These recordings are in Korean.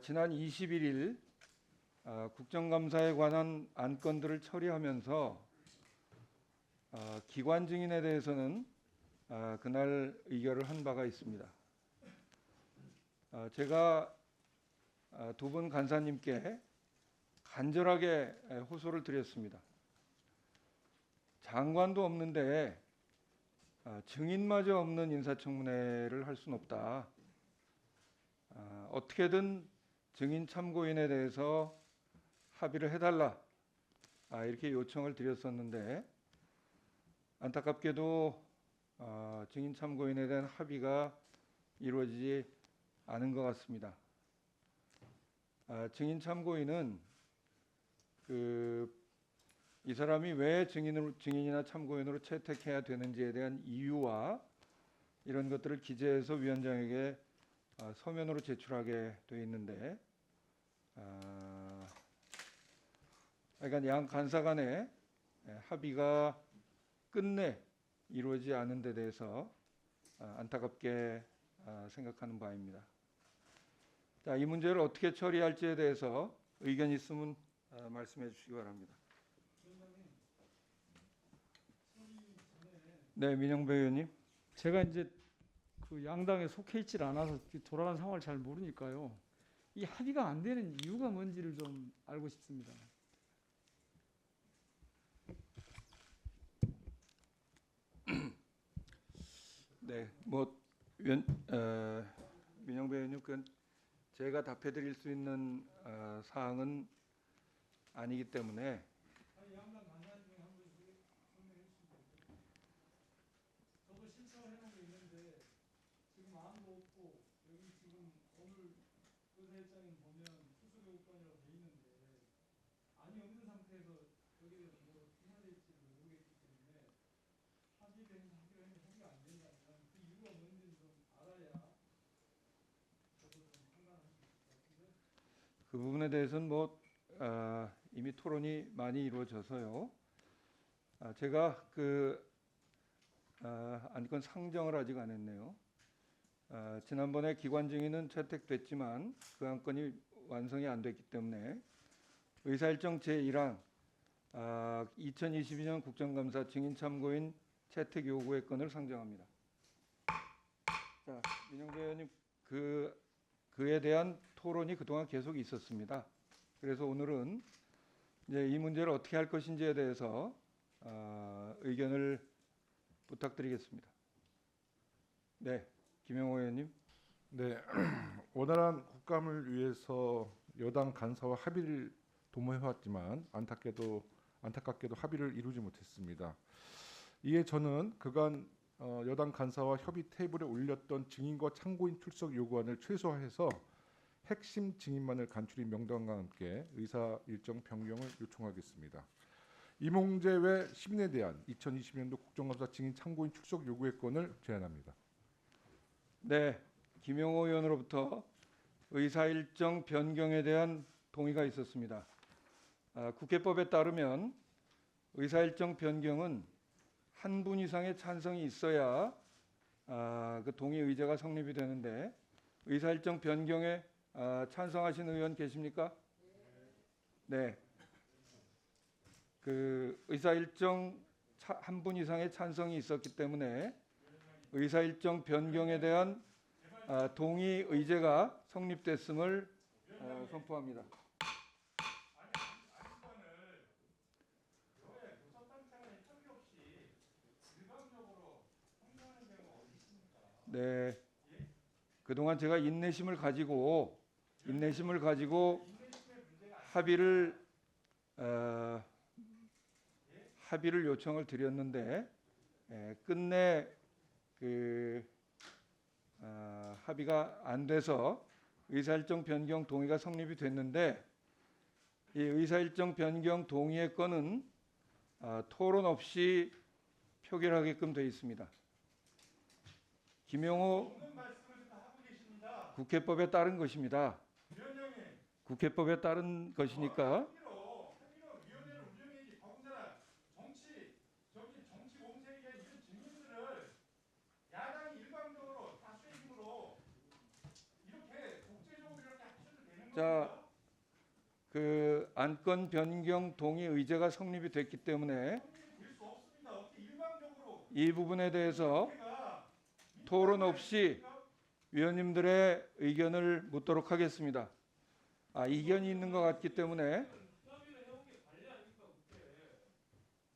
지난 21일 국정감사에 관한 안건들을 처리하면서 기관 증인에 대해서는 그날 의결을 한 바가 있습니다. 제가 두 분 간사님께 간절하게 호소를 드렸습니다. 장관도 없는데 증인마저 없는 인사청문회를 할 수는 없다. 어떻게든 증인 참고인에 대해서 합의를 해달라 이렇게 요청을 드렸었는데 안타깝게도 증인 참고인에 대한 합의가 이루어지지 않은 것 같습니다. 증인 참고인은 이 사람이 왜 증인이나 참고인으로 채택해야 되는지에 대한 이유와 이런 것들을 기재해서 위원장에게 서면으로 제출하게 되어 있는데, 그러니까 양 간사 간의 합의가 끝내 이루어지지 않은 데 대해서 안타깝게 생각하는 바입니다. 자, 이 문제를 어떻게 처리할지에 대해서 의견 있으면 말씀해 주시기 바랍니다. 네, 민영배 의원님. 제가 이제 그 양당에 속해 있질 않아서 돌아가는 상황을 잘 모르니까요. 이 합의가 안 되는 이유가 뭔지를 좀 알고 싶습니다. 네, 민영배 의원님, 제가 답해드릴 수 있는 사항은 아니기 때문에. 양당 간사님 중에 한 분이 설명해 주시면 저도 신청을 해놓은 게 있는데 지금 아무도 없고 여기 지금 오늘 의사일정인 보면 수수교육관이라고 돼 있는데 안이 없는 상태에서 여기에 대해서 뭐 해야 될지를 모르겠기 때문에 합의가 했는데 합의가 안 된다면 그 이유가 뭔지 좀 알아야 저도 좀 판단할 수 있을 것 같은데. 그 부분에 대해서는 이미 토론이 많이 이루어져서요. 제가 안건 상정을 아직 안 했네요. 지난번에 기관 증인은 채택됐지만 그 안건이 완성이 안 됐기 때문에 의사일정 제1항 2022년 국정감사 증인 참고인 채택 요구의 건을 상정합니다. 자, 민영배 의원님, 그에 대한 토론이 그동안 계속 있었습니다. 그래서 오늘은 이제 이 문제를 어떻게 할 것인지에 대해서 의견을 부탁드리겠습니다. 네, 김영호 의원님. 네, 원활한 국감을 위해서 여당 간사와 합의를 도모해왔지만 안타깝게도 합의를 이루지 못했습니다. 이에 저는 그간 여당 간사와 협의 테이블에 올렸던 증인과 참고인 출석 요구안을 최소화해서 핵심 증인만을 간추린 명단과 함께 의사 일정 변경을 요청하겠습니다. 이몽재 외 시민에 대한 2020년도 국정감사 증인 참고인 출석 요구의 건을 제안합니다. 네, 김영호 의원으로부터 의사 일정 변경에 대한 동의가 있었습니다. 국회법에 따르면 의사 일정 변경은 한 분 이상의 찬성이 있어야 그 동의 의제가 성립이 되는데 의사 일정 변경에 찬성하신 의원 계십니까? 네. 그 의사 일정 한 분 이상의 찬성이 있었기 때문에 의사 일정 변경에 대한 동의 의제가 성립됐음을 선포합니다. 네. 그동안 제가 인내심을 가지고 합의를 요청을 드렸는데 끝내 합의가 안 돼서 의사일정 변경 동의가 성립이 됐는데 이 의사일정 변경 동의의 건은 토론 없이 표결하게끔 되어 있습니다. 김영호 국회법에 따른 것입니다. 국회법에 따른 것이니까. 정치 공세에 이런 증인들을 야당이 일방적으로 다수의 힘으로 이렇게 국제적으로 이렇게 하셔도 자, 그 안건 변경 동의 의제가 성립이 됐기 때문에 될수 없습니다. 어떻게 일방적으로 이 부분에 대해서 국회가 토론 없이 위원님들의 의견을 묻도록 하겠습니다. 이견이 있는 것 같기 때문에 협의를 해온 게 관리 아닙니까 국회?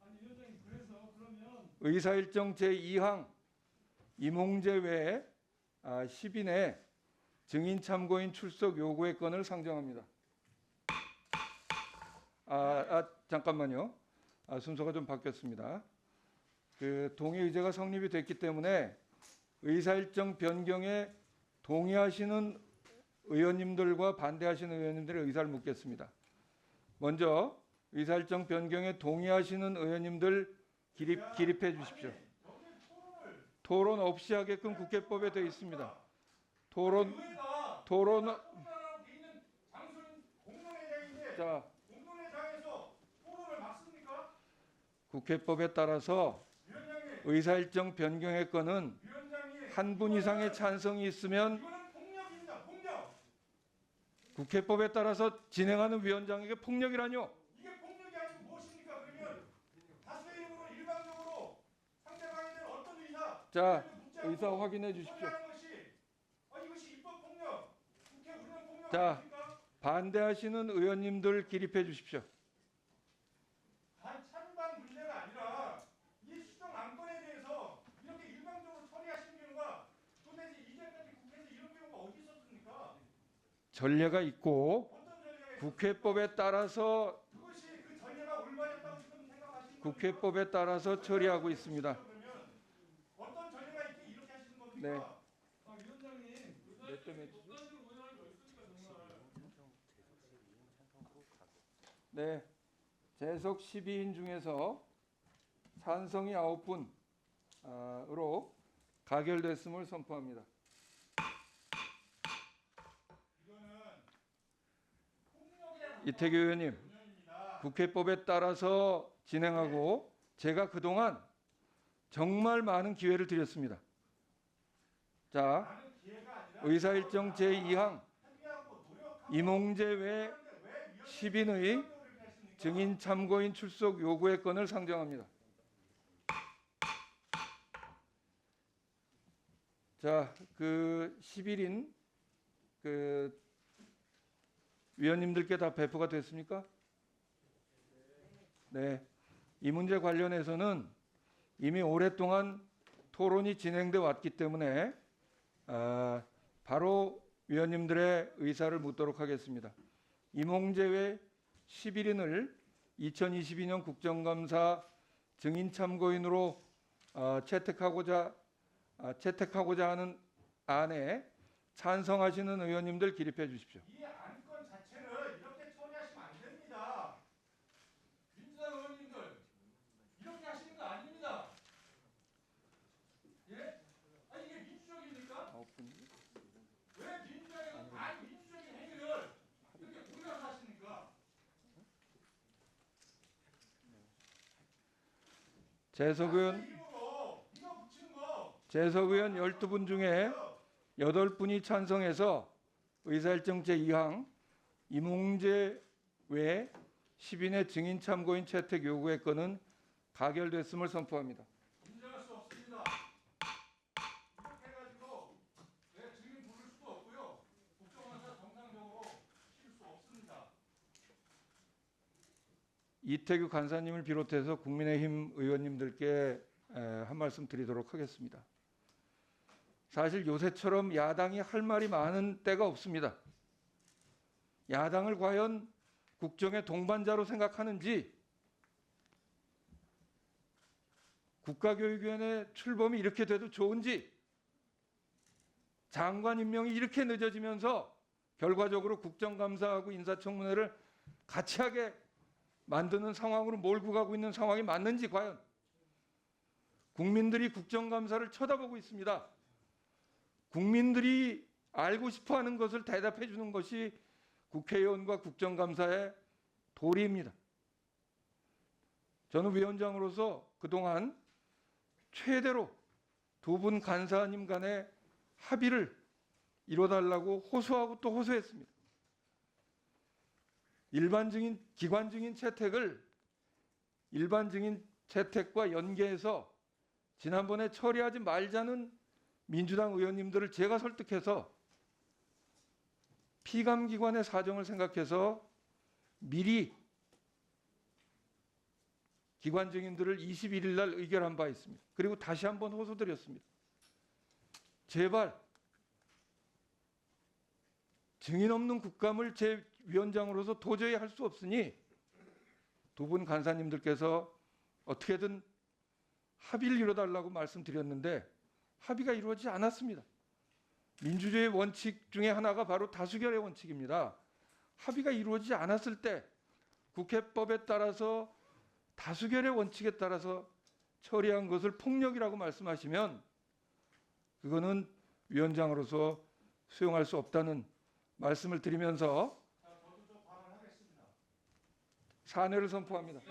아니 위원장님 그래서 그러면 의사일정 제2항 임홍재 외에 10인의 증인 참고인 출석 요구의 건을 상정합니다. 잠깐만요. 순서가 좀 바뀌었습니다. 그 동의 의제가 성립이 됐기 때문에 의사일정 변경에 동의하시는 의원님들과 반대하시는 의원님들의 의사를 묻겠습니다. 먼저 의사일정 변경에 동의하시는 의원님들 기립해 주십시오. 토론 없이 하게끔 국회법에 되어 있습니다. 토론 공론하라고 돼 있는 장소는 공론회장인데 자, 공론회장에서 토론을 막습니까? 국회법에 따라서 위원장님, 의사일정 변경의 건은 위원장님, 한 분 이상의 찬성이 있으면 이거는 폭력입니다. 폭력. 국회법에 따라서 진행하는 위원장에게 폭력이라뇨. 이게 폭력이 아니고 무엇입니까? 그러면 다수의 힘으로 일방적으로 상대방에 대한 어떤 의사, 자, 묻지 않고 의사 확인해 주십시오. 처리하는 것이 이것이 입법 폭력, 국회 운영 폭력 자, 아닙니까? 반대하시는 의원님들 기립해 주십시오. 찬반 문제가 아니라 이 수정 안건에 대해서 이렇게 일방적으로 처리하시는 경우가 도대체 이제까지 국회에서 이런 경우가 어디 있었습니까? 전례가 있고 어떤 전례가 있었습니까? 국회법에 따라서 그것이 그 전례가 올바르다고 지금 생각하시는 겁니까? 국회법에 따라서 처리하고 있습니다. 그러면 어떤 전례가 있게 이렇게 하시는 겁니까? 네. 위원장님 몇 대 몇이죠? 국가적으로 운영할 거 있으니까 정말 네. 재석 12인 중에서 찬성이 9분으로 가결됐음을 선포합니다. 이태규 의원님, 국회법에 따라서 진행하고 제가 그동안 정말 많은 기회를 드렸습니다. 자, 의사일정 제2항 임홍재 외 10인의 증인 참고인 출석 요구의 건을 상정합니다. 자, 그 11인 그 위원님들께 다 배포가 됐습니까? 네. 이 문제 관련해서는 이미 오랫동안 토론이 진행돼 왔기 때문에 바로 위원님들의 의사를 묻도록 하겠습니다. 임홍재 외 11인을 2022년 국정감사 증인 참고인으로 채택하고자 하는 안에 찬성하시는 의원님들 기립해 주십시오. 이 안건 자체를 이렇게 처리하시면 안 됩니다. 민주당 의원님들 이렇게 하시는 거 아닙니다. 예? 이게 민주적입니까? 왜 민주당의 반민주적인 행위를 이렇게 공격을 하십니까? 재석 의원 힘으로 이거 붙이는 거 재석 의원 12분 중에 8분이 찬성해서 의사일정 제2항 임홍재 외 10인의 증인 참고인 채택 요구의 건은 가결됐음을 선포합니다. 인정할 수 없습니다. 이렇게 해가지고 증인 부를 수도 없고요. 국정원에서 정상적으로 칠 수 없습니다. 이태규 간사님을 비롯해서 국민의힘 의원님들께 한 말씀 드리도록 하겠습니다. 사실 요새처럼 야당이 할 말이 많은 때가 없습니다. 야당을 과연 국정의 동반자로 생각하는지, 국가교육위원회 출범이 이렇게 돼도 좋은지, 장관 임명이 이렇게 늦어지면서 결과적으로 국정감사하고 인사청문회를 같이 하게 만드는 상황으로 몰고 가고 있는 상황이 맞는지 과연 국민들이 국정감사를 쳐다보고 있습니다. 국민들이 알고 싶어하는 것을 대답해 주는 것이 국회의원과 국정감사의 도리입니다. 저는 위원장으로서 그동안 최대로 두 분 간사님 간의 합의를 이뤄달라고 호소하고 또 호소했습니다. 일반 증인, 기관 증인 채택을 일반 증인 채택과 연계해서 지난번에 처리하지 말자는 민주당 의원님들을 제가 설득해서 피감기관의 사정을 생각해서 미리 기관 증인들을 21일 날 의결한 바 있습니다. 그리고 다시 한번 호소드렸습니다. 제발 증인 없는 국감을 제 위원장으로서 도저히 할 수 없으니 두 분 간사님들께서 어떻게든 합의를 이뤄달라고 말씀드렸는데 합의가 이루어지지 않았습니다. 민주주의의 원칙 중에 하나가 바로 다수결의 원칙입니다. 합의가 이루어지지 않았을 때 국회법에 따라서 다수결의 원칙에 따라서 처리한 것을 폭력이라고 말씀하시면 그거는 위원장으로서 수용할 수 없다는 말씀을 드리면서 자, 저도 좀 발언하겠습니다. 사내를 선포합니다.